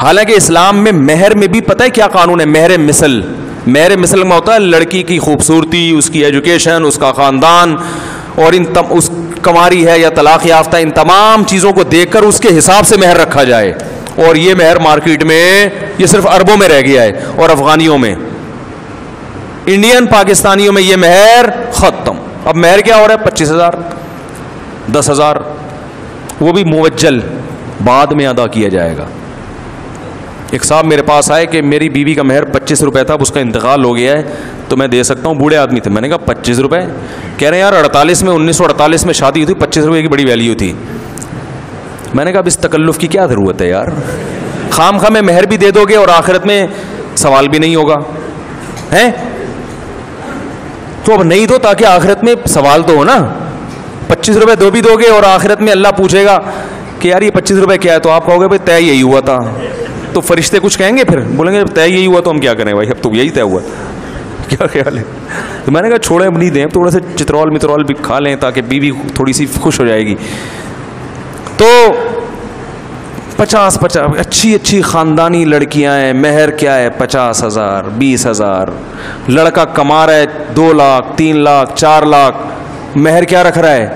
حالانکہ اسلام میں مہر میں بھی پتہ ہے کیا قانون ہے؟ مہر مثل. مہر مثل میں ہوتا ہے لڑکی کی خوبصورتی، اس کی ایجوکیشن، اس کا خاندان، اور اس کماری ہے یا طلاق یافتہ، ان تمام چیزوں کو دیکھ کر اس کے حساب سے مہر رکھا جائے. اور یہ مہر مارکیٹ میں یہ صرف عربوں میں رہ گیا ہے اور افغانیوں میں. انڈین پاکستانیوں میں یہ مہر ختم. اب مہر کیا ہو رہا ہے؟ 25,000 10,000، وہ بھی موجل بعد میں ادا کیا جائے گا. ایک صاحب میرے پاس آئے کہ میری بیوی کا مہر 25 روپے تھا، اب اس کا انتقال ہو گیا ہے تو میں دے سکتا ہوں. بوڑھے آدمی تھے. میں نے کہا 25 روپے؟ کہہ رہے ہیں یار 1948 میں شادی ہوئی تھی، 25 روپے کی بڑی ویلیو تھی. میں نے کہا اب اس تکلف کی کیا ضرورت ہے یار؟ خام خواہ میں مہر بھی دے دو گے اور آخرت میں سوال بھی نہیں ہوگا ہیں؟ تو اب نہیں دو تاکہ آخرت میں سوال تو ہو نا. 25 روپے دو بھی دو گے اور آخرت میں اللہ پوچھے گا کہ یار یہ 25 روپے کیا ہے، تو آپ کہو گے بھائی طے یہی ہوا تھا. تو فرشتے کچھ کہیں گے؟ پھر بولیں گے طے یہی ہوا تو ہم کیا کریں بھائی، اب تو یہی طے ہوا. کیا خیال ہے؟ تو میں نے کہا چھوڑیں، اب نہیں دیں، تھوڑا سا چترول مترول بھی کھا لیں تاکہ بیوی تھوڑی سی خوش ہو جائے گی. تو 50 اچھی خاندانی لڑکیاں ہیں، مہر کیا ہے؟ 50,000 20,000. لڑکا کما رہا ہے 2 لاکھ 3 لاکھ 4 لاکھ، مہر کیا رکھ رہا ہے؟